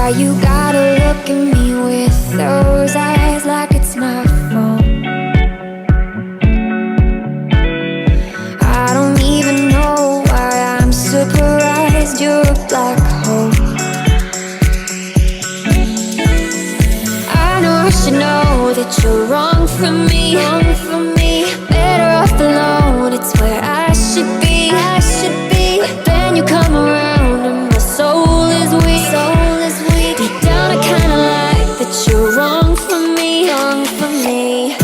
Why you gotta look at me with those eyes like it's my fault? I don't even know why I'm surprised you're a black hole. I know I should know that you're wrong for me, wrong for me. Better off alone, it's where I should be, I should be. But then you come around and my soul is weak, soul is weak. Deep down I kinda like that you're wrong for me, wrong for me.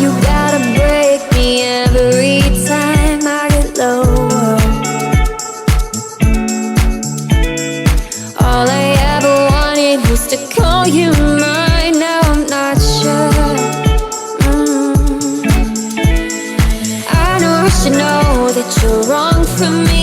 You gotta break me every time I get lower. All I ever wanted was to call you mine. Now I'm not sure. I know I should know that you're wrong for me.